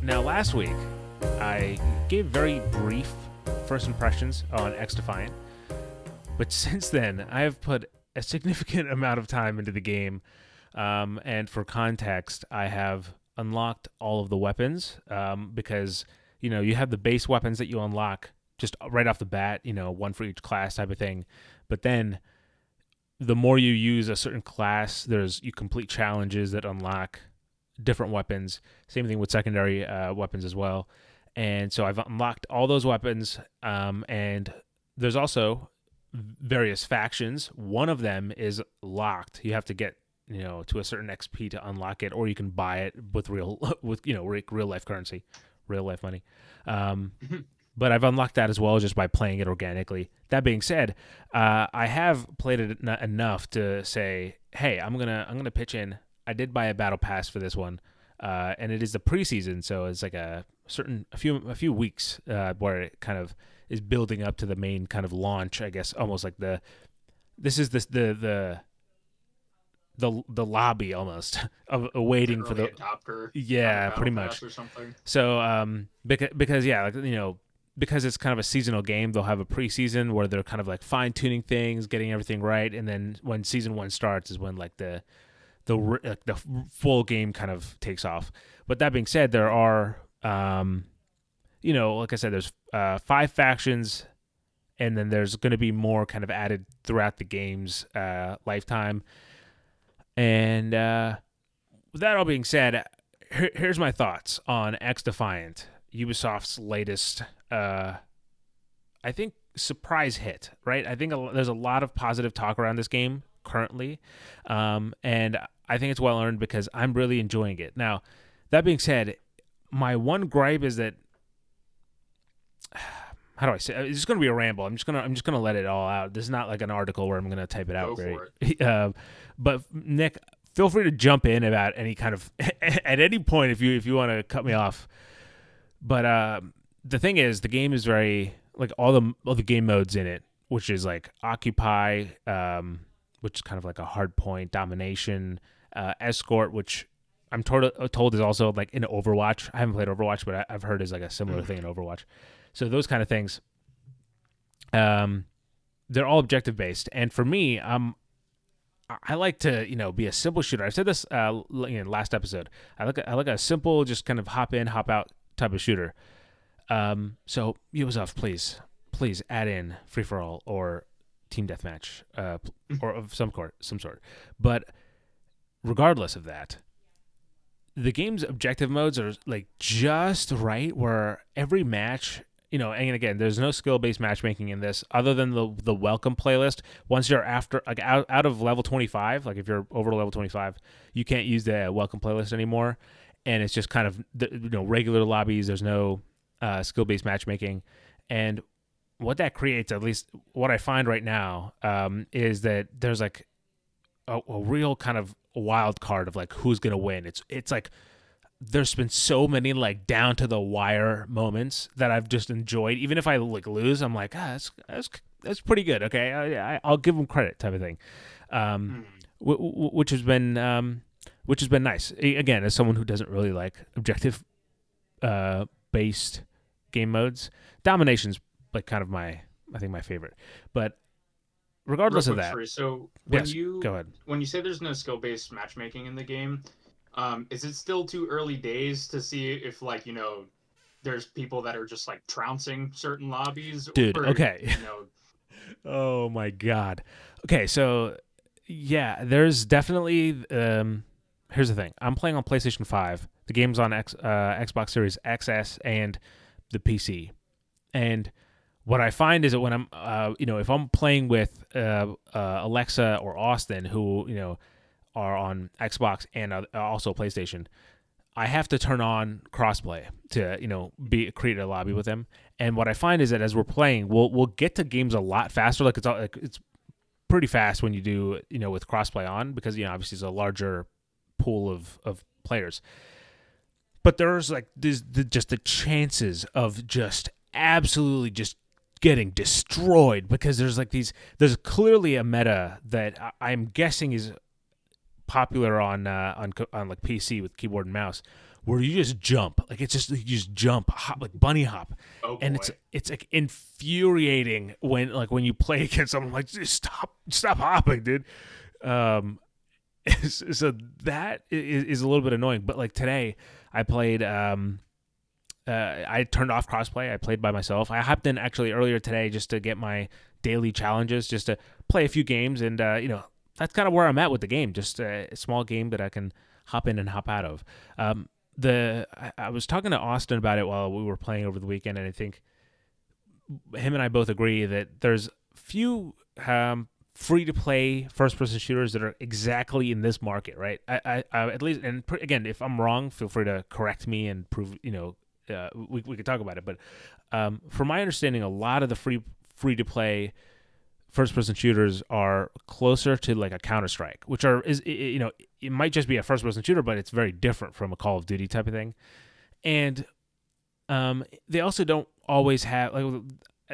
Now, last week, I gave very brief first impressions on XDefiant, but since then, I have put a significant amount of time into the game. And for context, I have unlocked all of the weapons because, you have the base weapons that you unlock just right off the bat, one for each class type of thing. But then the more you use a certain class, you complete challenges that unlock different weapons. Same thing with secondary weapons as well. And so I've unlocked all those weapons. And there's also various factions. One of them is locked. You have to get to a certain XP to unlock it, or you can buy it with real life currency, real life money. But I've unlocked that as well just by playing it organically. That being said, I have played it enough to say, hey, I'm gonna pitch in. I did buy a battle pass for this one, and it is the preseason, so it's like a few weeks where it kind of is building up to the main kind of launch. I guess almost like the lobby almost of waiting for the adopter. Pretty much Or something. So because it's kind of a seasonal game, they'll have a preseason where they're kind of like fine tuning things, getting everything right, and then when season 1 starts is when like the full game kind of takes off. But that being said, there are like I said, there's 5 factions, and then there's going to be more kind of added throughout the game's lifetime. And with that all being said, here's my thoughts on XDefiant, Ubisoft's latest, I think, surprise hit, right? I think there's a lot of positive talk around this game currently, and I think it's well earned because I'm really enjoying it. Now, that being said, my one gripe is that, how do I say? It's just going to be a ramble. I'm just gonna let it all out. This is not like an article where I'm going to type it out. Go for it. But Nick, feel free to jump in about any kind of at any point if you want to cut me off. But the thing is, the game is very like all the game modes in it, which is like occupy, which is kind of like a hard point, domination, escort, which I'm told is also like in Overwatch. I haven't played Overwatch, but I've heard is like a similar thing in Overwatch. So those kind of things, they're all objective based, and for me, I like to be a simple shooter. I said this last episode. I like a simple, just kind of hop in, hop out type of shooter. So Ubisoft, please add in free for all or team deathmatch, or of some sort. But regardless of that, the game's objective modes are like just right where every match. And again, there's no skill-based matchmaking in this other than the welcome playlist. Once you're after like out of level 25, like if you're over level 25, you can't use the welcome playlist anymore, and it's just kind of regular lobbies. There's no skill-based matchmaking, and what that creates, at least what I find right now, is that there's like a real kind of wild card of like who's gonna win. It's like there's been so many like down to the wire moments that I've just enjoyed. Even if I like lose, I'm like, that's pretty good. Okay, I'll give them credit, type of thing, which has been nice. Again, as someone who doesn't really like objective based game modes, domination's like kind of my favorite. But regardless of that, so go ahead. When you say there's no skill based matchmaking in the game. Is it still too early days to see if there's people that are just like trouncing certain lobbies? Dude, okay. Oh my God. Okay, so yeah, there's definitely. Here's the thing. I'm playing on PlayStation 5. The game's on Xbox Series XS and the PC. And what I find is that when I'm, if I'm playing with Alexa or Austin, who are on Xbox and also PlayStation, I have to turn on crossplay to create a lobby with them. And what I find is that as we're playing, we'll get to games a lot faster. Like it's pretty fast when you do with crossplay on, because obviously it's a larger pool of players. But there's like just the chances of just absolutely just getting destroyed, because there's clearly a meta that I'm guessing is popular on like PC with keyboard and mouse, where you just jump, like it's just you just jump, hop, like bunny hop, Oh and boy. it's like infuriating when you play against someone like just stop hopping, dude. Um, so that is a little bit annoying. But like today, I played. I turned off crossplay. I played by myself. I hopped in actually earlier today just to get my daily challenges, just to play a few games, and that's kind of where I'm at with the game. Just a small game that I can hop in and hop out of. I was talking to Austin about it while we were playing over the weekend, and I think him and I both agree that there's few free to play first person shooters that are exactly in this market, right? I at least, and again, if I'm wrong, feel free to correct me and prove, we could talk about it. But from my understanding, a lot of the free to play first person shooters are closer to like a Counter-Strike, which it might just be a first person shooter, but it's very different from a Call of Duty type of thing. And they also don't always have, like,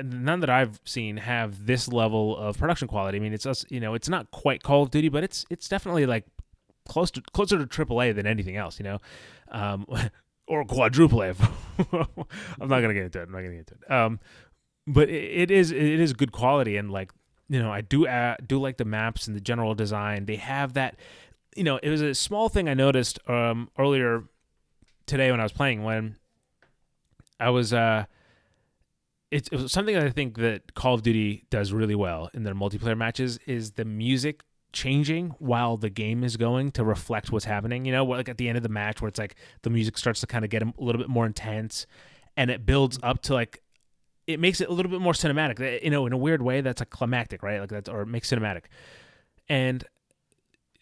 none that I've seen have this level of production quality. I mean, it's not quite Call of Duty, but it's definitely like closer to AAA than anything else, or quadruple A. I'm not gonna get into it. But it is good quality, and like, I do like the maps and the general design. They have that. It was a small thing I noticed earlier today when I was playing, when I was it was something that I think that Call of Duty does really well in their multiplayer matches is the music changing while the game is going to reflect what's happening. Like at the end of the match, where it's like the music starts to kind of get a little bit more intense, and it builds up to like, it makes it a little bit more cinematic. In a weird way, that's like climactic, right? Like that's, or it makes cinematic. And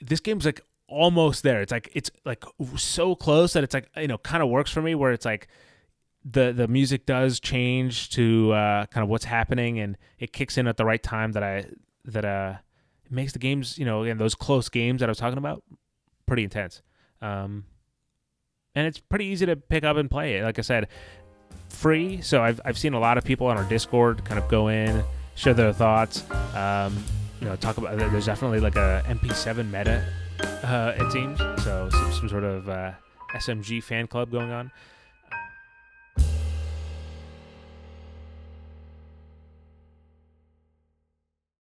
this game's like almost there. It's like so close that it's like, kind of works for me, where it's like the music does change to kind of what's happening, and it kicks in at the right time that it makes the games, again, those close games that I was talking about, pretty intense. And it's pretty easy to pick up and play it. Like I said, free. So I've seen a lot of people on our Discord kind of go in, share their thoughts. Talk about. There's definitely like a MP7 meta, it seems. So some sort of SMG fan club going on.